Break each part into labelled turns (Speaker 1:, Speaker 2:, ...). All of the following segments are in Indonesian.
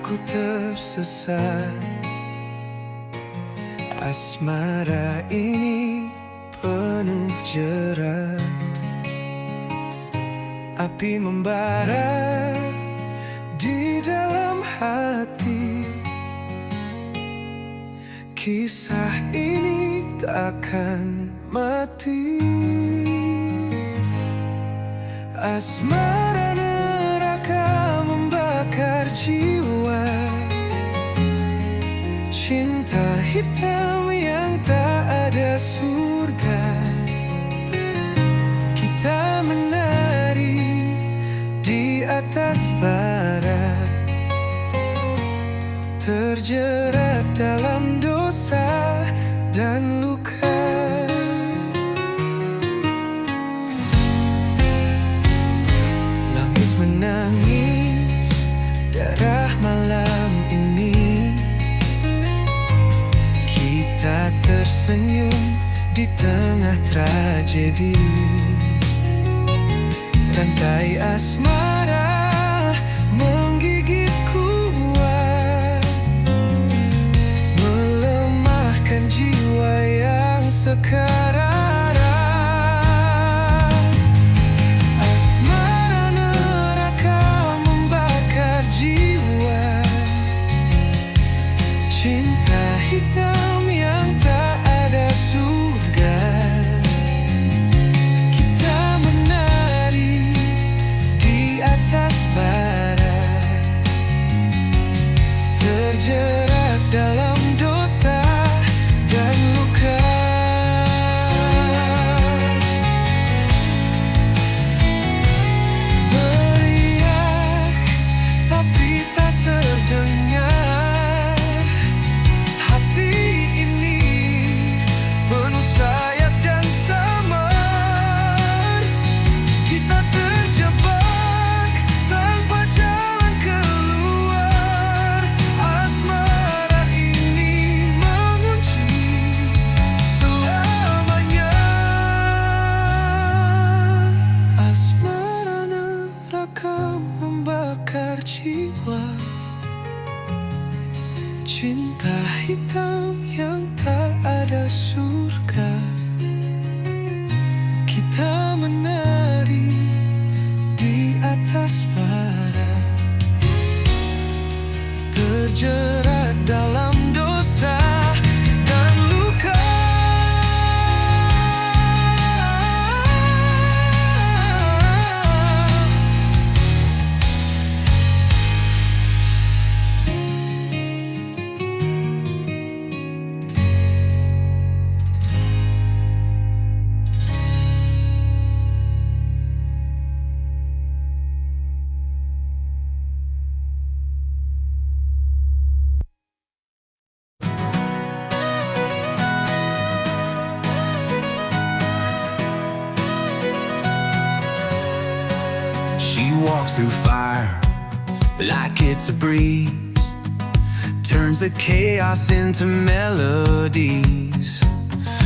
Speaker 1: aku tersesat. Asmara ini penuh jerat, api membara di dalam hati. Kisah ini takkan mati. Asmara neraka membakar jiwa, cinta hitam yang tak ada surga. Kita menari di atas bara, terjerat dalam dosa dan luka. Langit menangis darah malam ini, kita tersenyum di tengah tragedi. Rantai asmara menggigit kuat, melemahkan jiwa yang sekarat. Asmara neraka membakar jiwa, cinta hitam yang tak ada surga. Kita menari di atas bara, terjerat dalam dosa dan luka. Beriak tapi tak terdengar, hati ini penuh sayap dan samar. Kita terjebak tanpa jalan keluar. Asmara ini mengunci selamanya. Asmara neraka membakar jiwa, cinta hitam yang tak ada surga. Kita menari di atas bara, terjerat dalam dosa dan luka.
Speaker 2: She walks through fire like it's a breeze, turns the chaos into melodies.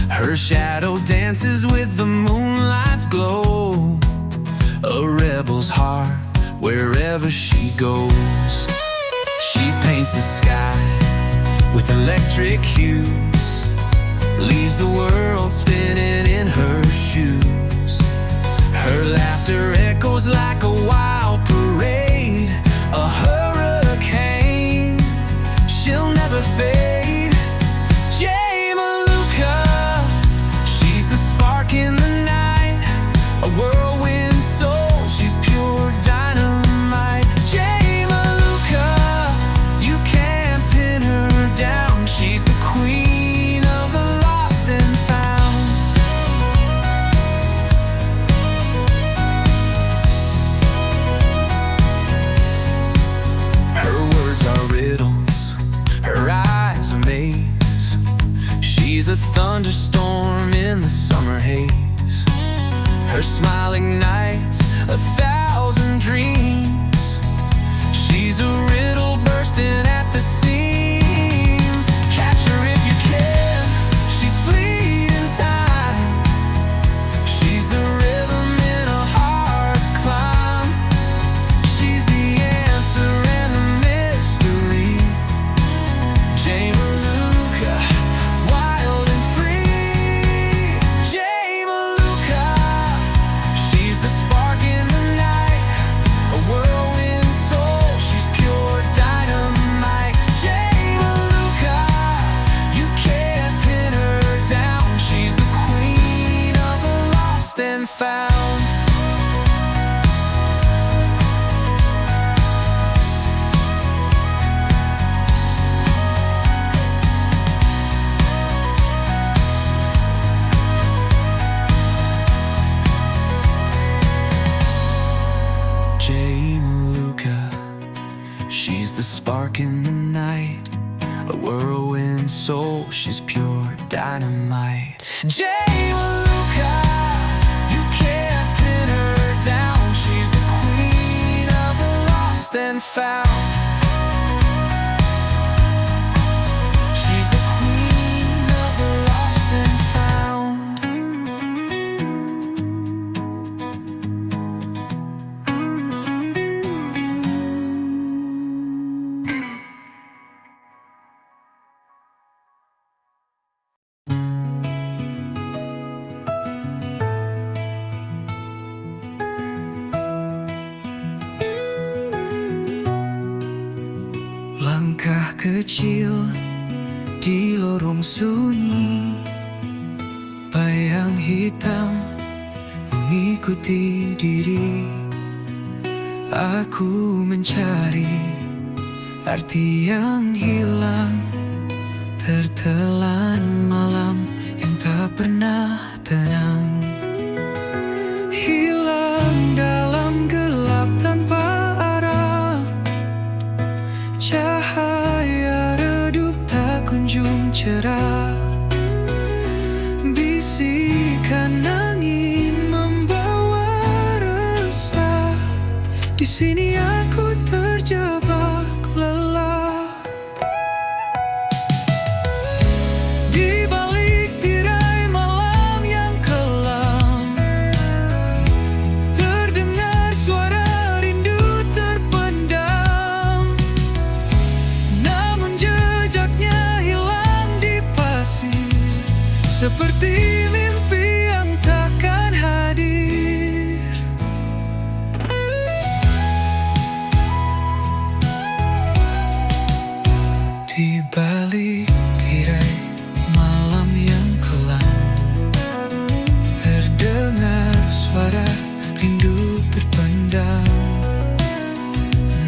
Speaker 2: Her shadow dances with the moonlight's glow, a rebel's heart wherever she goes. She paints the sky with electric hues, leaves the world spinning in her shoes. Her laughter echoes like a wild parade, a hurricane, she'll never fade. Jay Maluka, she's the spark in the night, a whirlwind soul, she's pure dynamite. Jay Maluka, you can't pin her down, she's the queen of the lost and found. Her words are riddles, her eyes a maze. She's a thunderstorm in the summer haze. Her smile ignites 1,000 dreams. She's a riddle bursting at the seams. Catch her if you can, she's fleeing time. She's the rhythm in a heart's climb. She's the answer and the mystery. She's the spark in the night, a whirlwind soul, she's pure dynamite. Jay Maluka, you can't pin her down. She's the queen of the lost and found. She's the queen of the lost and found.
Speaker 1: Langkah kecil di lorong sunyi, bayang hitam mengikuti diri. Aku mencari arti yang hilang, tertelan malam yang tak pernah tenang. Hilang dalam gelap tanpa arah, cahaya redup tak kunjung cerah. Bisikan angin membawa resah, di sini aku terjebak lelah. Di balik tirai malam yang kelam, terdengar suara rindu terpendam. Namun jejaknya hilang di pasir, seperti mimpi yang takkan hadir. Di balik tirai malam yang kelam, terdengar suara rindu terpendam.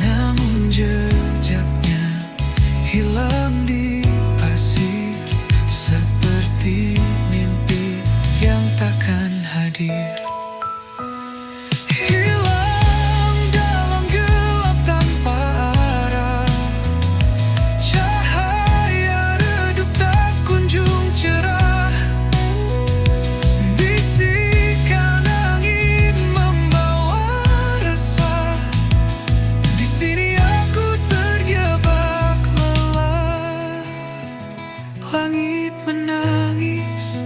Speaker 1: Namun jejaknya hilang di pasir, seperti mimpi yang takkan hadir. Hilang dalam gelap tanpa arah, cahaya redup tak kunjung cerah. Bisikan angin membawa resah, di sini aku terjebak lelah. Langit menangis,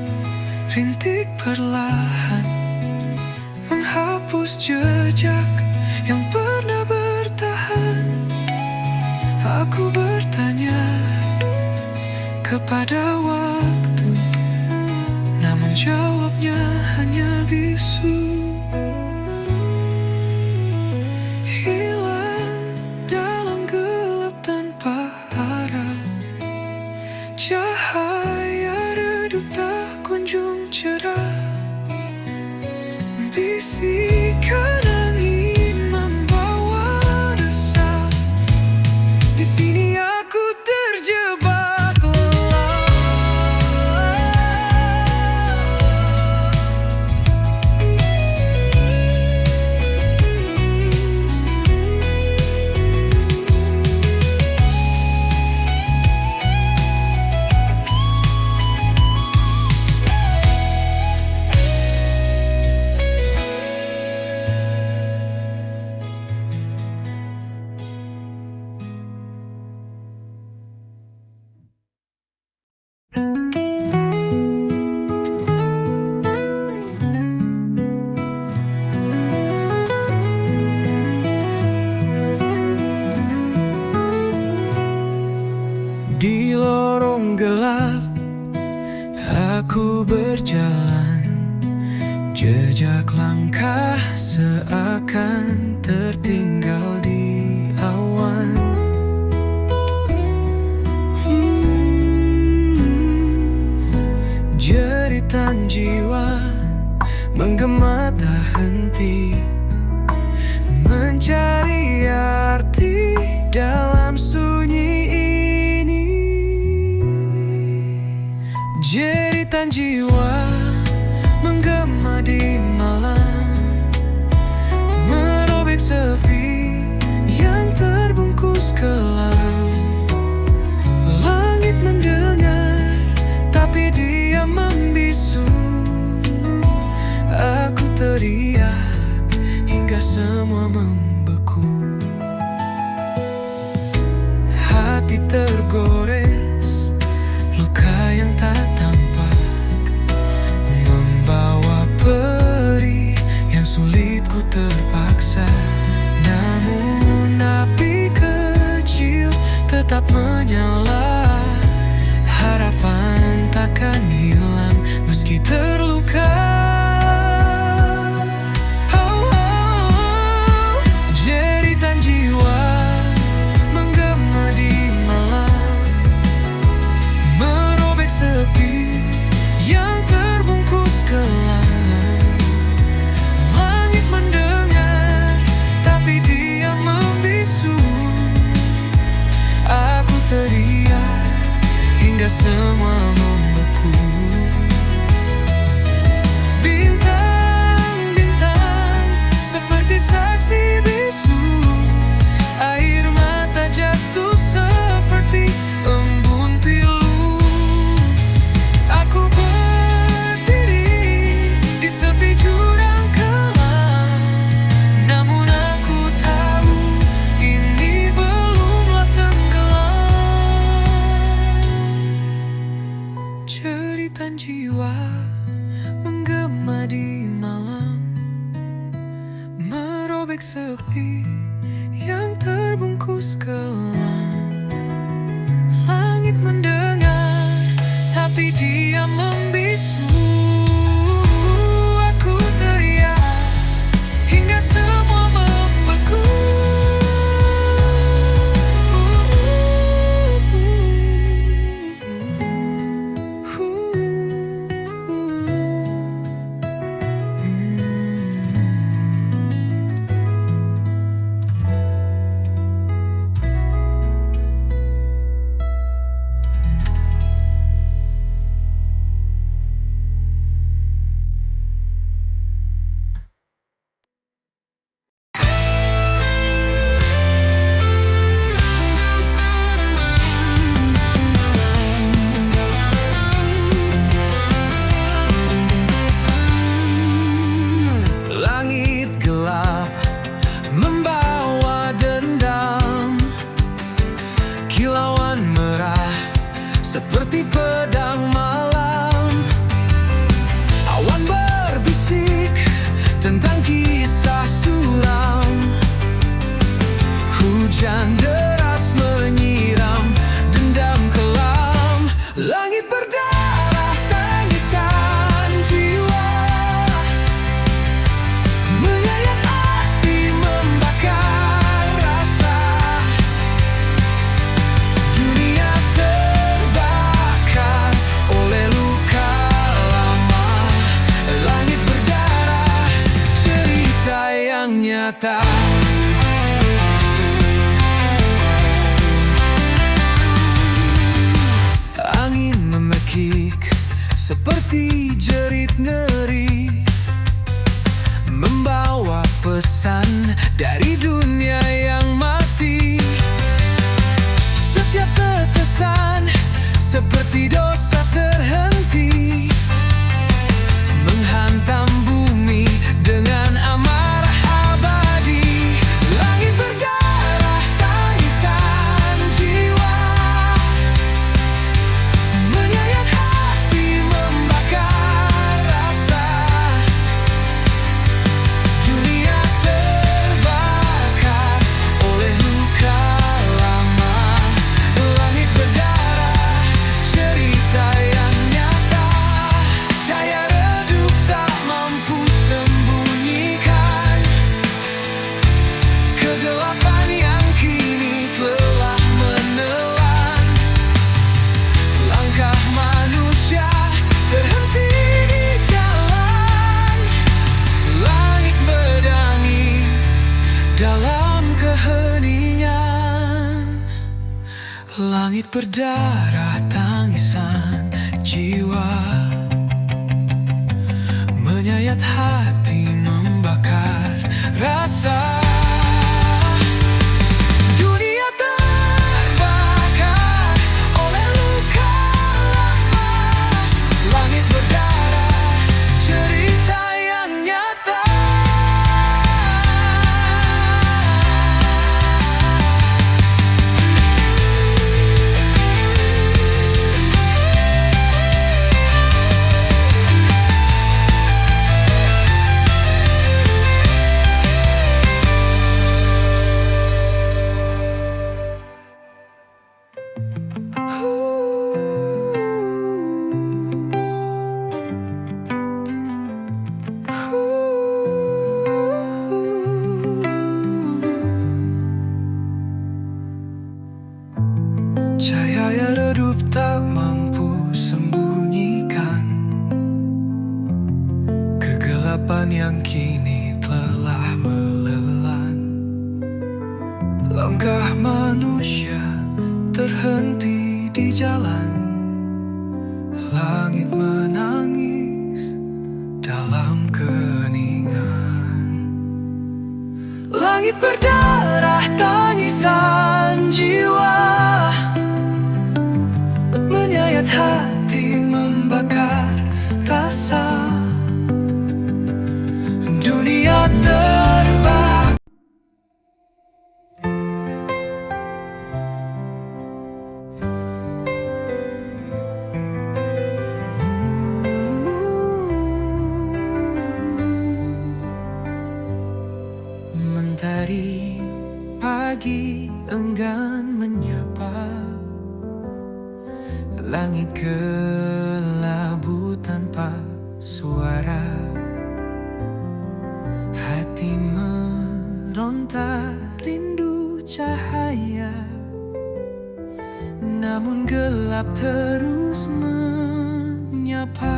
Speaker 1: rintik perlahan menghapus jejak yang pernah bertahan. Aku bertanya kepada waktu, namun jawabnya hanya bisu. Hilang dalam gelap tanpa arah, cahaya redup tak kunjung cerah. Bisikan angin membawa resah, di sini aku terjebak lelah. Di lorong gelap aku berjalan, jejak langkah seakan tertinggal di awan. Jeritan jiwa menggema tak henti, mencari arti dalam sunyi ini. Jeritan jiwa menggema di malam, merobek sepi tetap menyala, harapan takkan hilang meski terluka. Jeritan jiwa menggema di malam, merobek sepi yang terbungkus gelap. Langit mendengar tapi dia membisu. Aku teriak hingga semua membeku. Bintang-bintang seperti saksi bisu, air mata jatuh seperti embun pilu. Aku berdiri di tepi jurang kelam, namun aku tahu ini belumlah tenggelam. Jeritan jiwa menggema di malam, merobek sepi yang terbungkus gelap. Langit mendengar tapi dia membisu. Aku teriak hingga semua membeku. Langit gelap membawa dendam, kilauan merah seperti pedang malam. Awan berbisik tentang kisah suram, hujan deras menyiram dendam kelam. Langit berdarah tangisan jiwa, menyayat hati membakar rasa. Dunia terbakar oleh luka lama. Langit berdarah, cerita yang nyata. Angin memekik seperti jerit ngeri, membawa pesan dari dunia yang mati. Setiap tetesan seperti dosa terhenti, menghantam bumi dengan amarah abadi. Langit berdarah tangisan jiwa, menyayat hati membakar rasa. Dunia terbakar oleh luka lama. Langit berdarah, cerita yang nyata. Cahaya redup tak mampu sembunyikan kegelapan yang kini telah menelan. Langkah manusia terhenti di jalan. Langit berdangis dalam keheningan. Langit berdarah tangisan jiwa, menyayat hati membakar rasa. Dunia terbakar oleh luka lama. Langit berdarah, cerita yang nyata. tak mampu sembunyikan kegelapan yang kini telah melelan. Langkah manusia terhenti di jalan, langit menangis dalam keheningan. Langit berdarah tangisan jiwa, menyayat hati, membakar rasa. Dunia terbakar. Mentari pagi enggan menyapa, langit kelabu tanpa suara. Hati meronta rindu cahaya, namun gelap terus menyapa.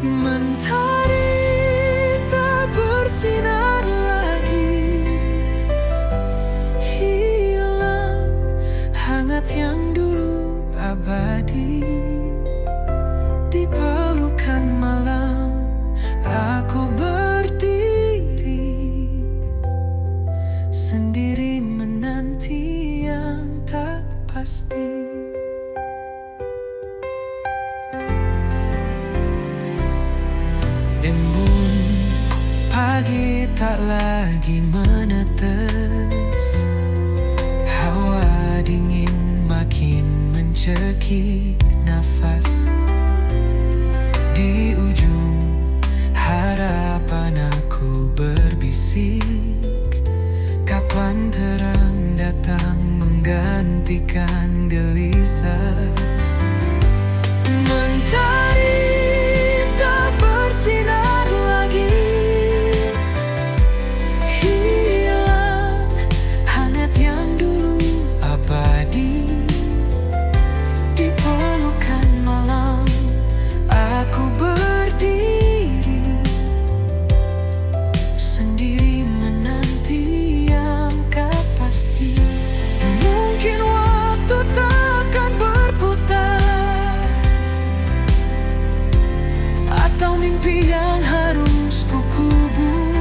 Speaker 1: Mentari tak bersinar lagi, hilang hangat yang dulu abadi. Di pelukan malam aku berdiri, sendiri menanti yang tak pasti. Embun pagi tak lagi menetes, hawa dingin makin mencekik nafas. Di ujung harapan aku berbisik, kapan terang datang menggantikan gelisah. Mentari tak bersinar lagi, hilang hangat yang dulu abadi. Di pelukan malam aku berdiri, sendiri menanti yang tak pasti. Mungkin waktu takkan berputar, atau mimpi yang harus kukubur.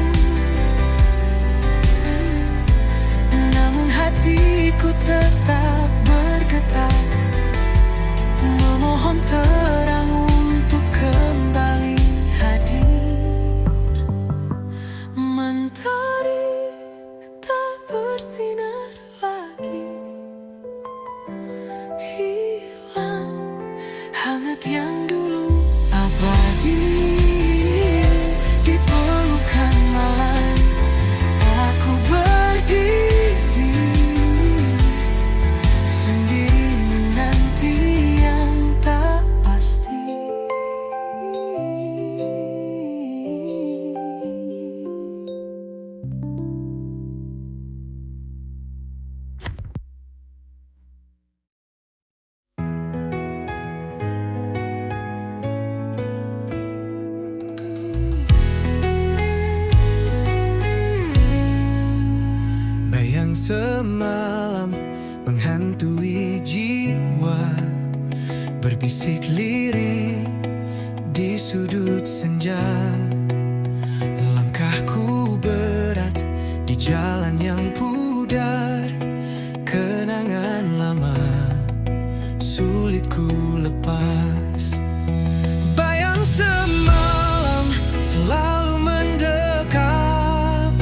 Speaker 1: Namun hatiku tetap bergetar, memohon terang untuk kembali hadir. Mentari tak bersinar lagi, hilang hangat yang dulu abadi. Di pelukan malam aku berdiri, sendiri menanti yang tak pasti. Bayang semalam menghantui jiwa, berbisik lirik di sudut senja. Langkahku berat di jalan yang pudar, kenangan lama sulit ku lepas. Bayang semalam selalu mendekap,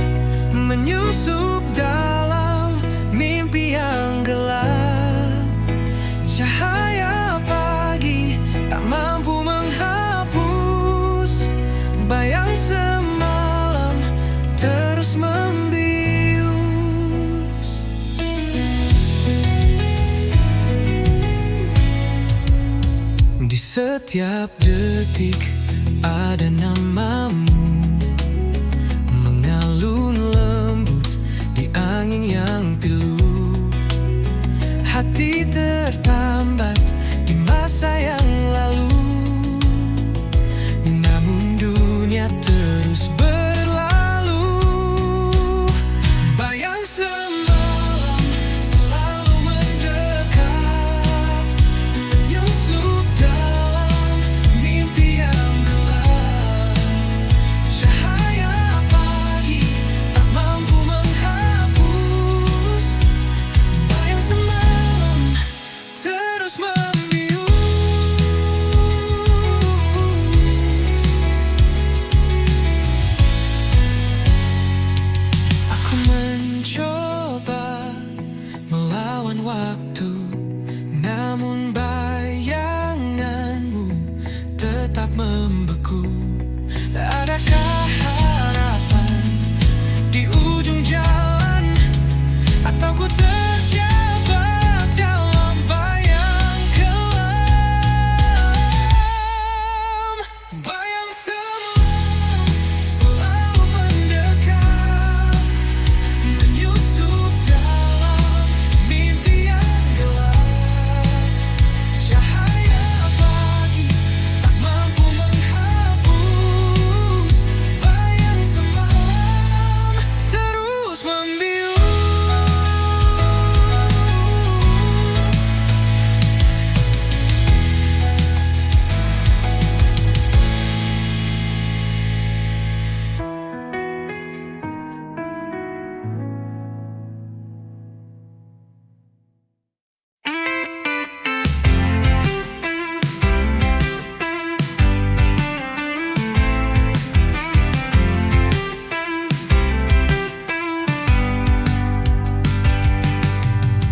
Speaker 1: menyusup dalam mimpi yang gelap. Cahaya pagi tak mampu menghapus bayang semalam terus membius. Di setiap detik ada namamu, mengalun lembut di angin yang pilu. hati tertambat di masa yang lalu. Namun dunia terus berlalu. Bayang semalam selalu mendekat, menyusup dalam mimpi yang gelap. Cahaya pagi tak mampu menghapus. Bayang semalam terus membius. Aku mencoba melawan waktu, namun bayanganmu tetap membeku. Adakah harapan di ujung jalan, atau ku terjebak dalam bayang kelam? Bayang semalam selalu mendekat, menyusup dalam mimpi yang gelap. Cahaya pagi tak mampu menghapus. Bayang semalam terus membius.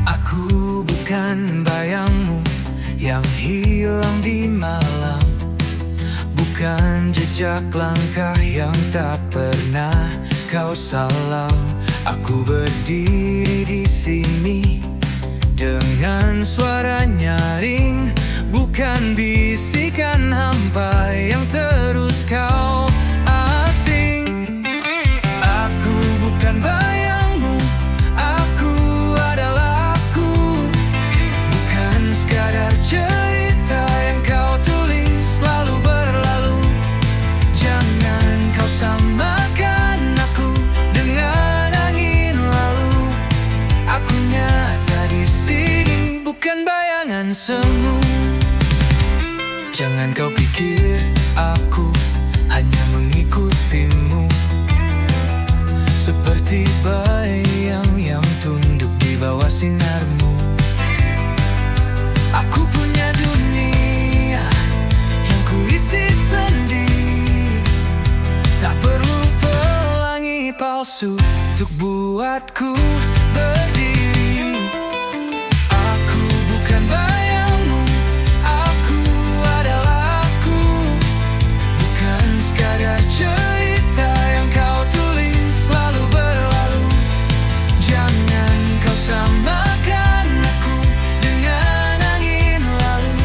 Speaker 1: Aku bukan bayangmu yang hilang di malam, bukan jejak langkah yang tak pernah kau salam. Aku berdiri di sini dengan suara nyaring, bukan bisikan hampa yang terus kau asing. Aku bukan bayangmu, aku adalah aku. Bukan sekadar cerita yang kau tulis lalu berlalu. Jangan kau samakan aku dengan angin lalu. Aku nyata di sini, bukan bayangan semu. Jangan kau pikir aku hanya mengikutimu, seperti bayang yang tunduk di bawah sinarmu. Aku punya dunia yang kuisi sendiri, tak perlu pelangi palsu untuk buatku berdiri. Aku bukan bayangmu, aku adalah aku. Bukan sekadar cerita yang kau tulis lalu berlalu. Jangan kau samakan aku dengan angin lalu.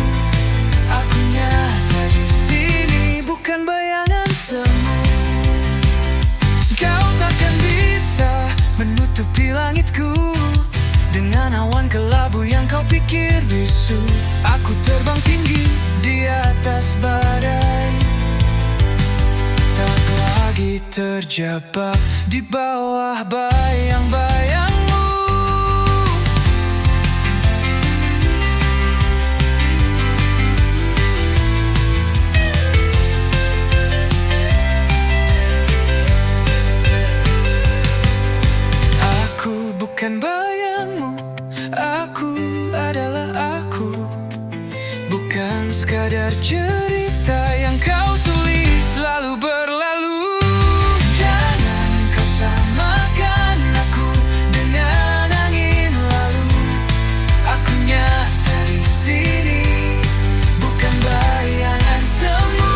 Speaker 1: Aku nyata di sini, bukan bayangan semu. Kau takkan bisa menutupi langitku dengan awan kelabu yang kau pikir bisu. Aku terbang tinggi di atas badai, tak lagi terjebak di bawah bayang-bayangmu. Aku bukan bayangmu, aku adalah aku. Bukan sekadar cerita yang kau tulis lalu berlalu. Jangan kau samakan aku dengan angin lalu. Aku nyata di sini, bukan bayangan semu.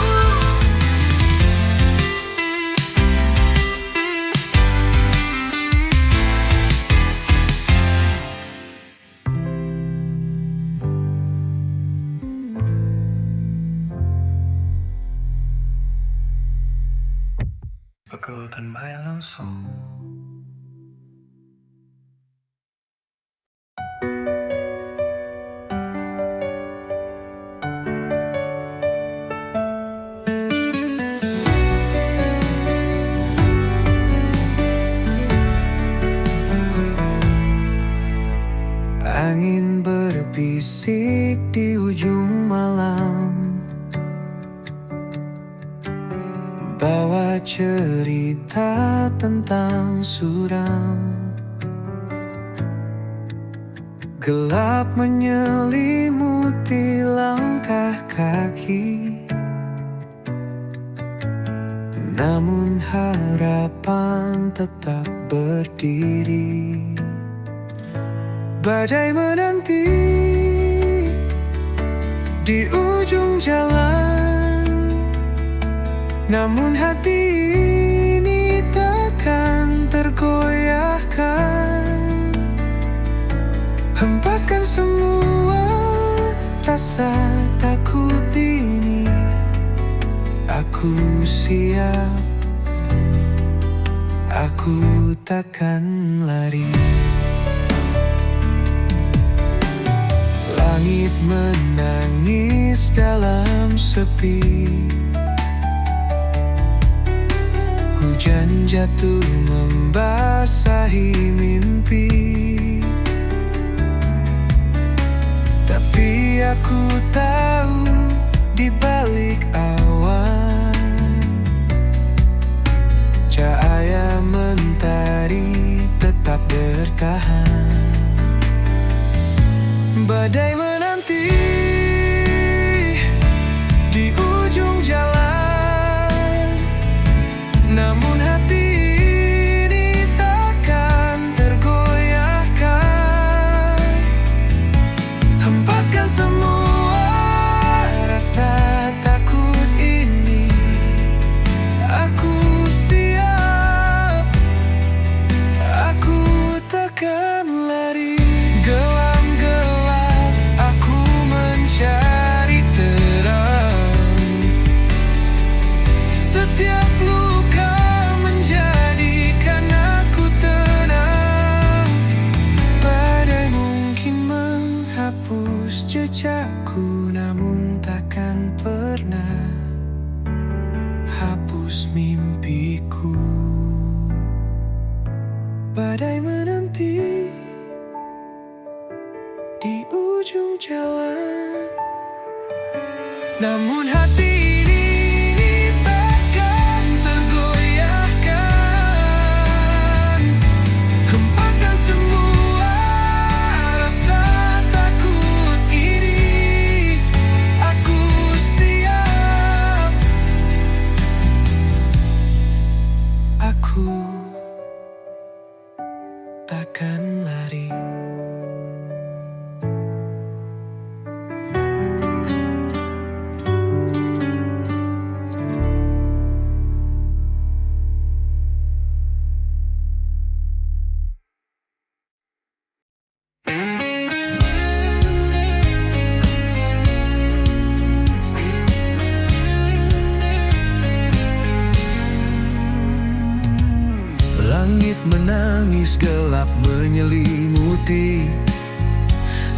Speaker 1: Aku akan bayang langsung. Angin berbisik di ujung malam, bawa cerita tentang suram. Gelap menyelimuti langkah kaki, namun harapan tetap berdiri. Badai menanti di ujung jalan, namun hati ini takkan tergoyahkan. Hempaskan semua rasa takut ini, aku siap, aku takkan lari. Langit menangis dalam sepi, hujan jatuh membasahi mimpi. Tapi aku tahu di balik awan, cahaya mentari tetap bertahan. Badai menanti di ujung jalan, namun hati ini takkan tergoyahkan. Hempaskan semua rasa takut ini, aku siap, aku takkan lari. Cari terang, setiap luka menjadikan aku tenang. Badai mungkin menghapus jejakku, namun takkan pernah hapus mimpiku. Badai menanti di ujung jalan, namun hati ini takkan tergoyahkan. Hempaskan semua rasa takut ini, aku siap, aku takkan lari. Langit menangis, gelap menyelimuti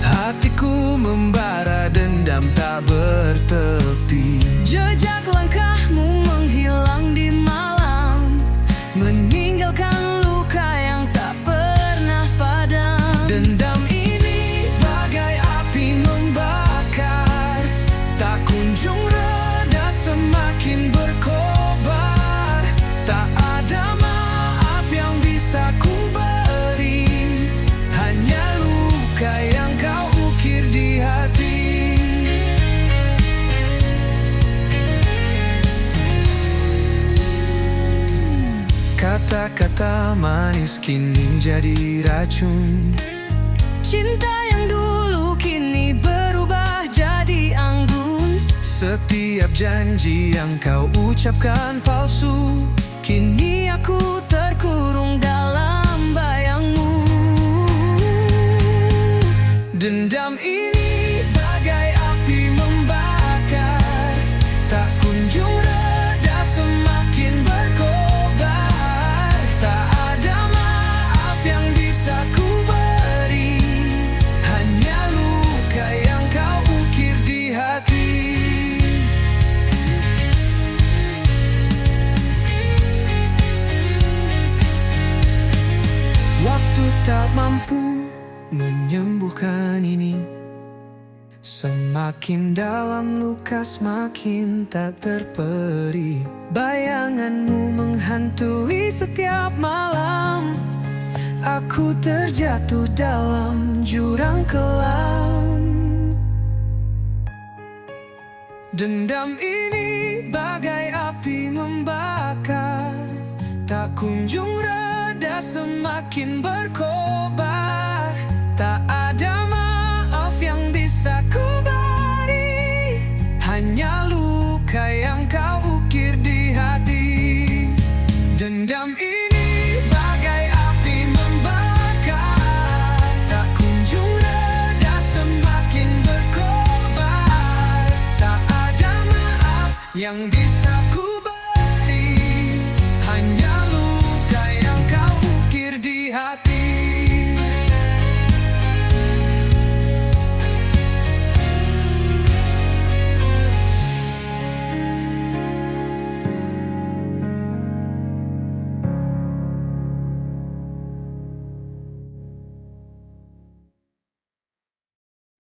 Speaker 1: hatiku, membara dendam tak bertepi.
Speaker 3: Jejak langkahmu menghilang di malam, meninggalkan luka yang tak pernah padam.
Speaker 1: Dendam ini bagai api membakar, tak kunjung reda, semakin berkobar. Tak ada maaf yang bisa ku beri, hanya luka yang kau ukir di hati. Kata-kata manis kini jadi racun,
Speaker 3: Cinta yang dulu kini berubah jadi anggun.
Speaker 1: setiap janji yang kau ucapkan palsu,
Speaker 3: Kini aku terkurung dalam bayangmu.
Speaker 1: dendam ini bagai api membakar, tak kunjung reda, semakin berkobar. Tak ada maaf yang bisa ku beri, hanya luka yang kau ukir di hati. Waktu tak mampu menyembuhkan Semakin dalam luka semakin tak terperi. Bayanganmu menghantui setiap malam. Aku terjatuh dalam jurang kelam. Dendam ini bagai api membakar, tak kunjung reda semakin berkobar. Tak ada maaf yang bisa ku beri, hanya luka yang kau ukir di hati. Dendam ini bagai api membakar, tak kunjung reda semakin berkobar. Tak ada maaf yang bisa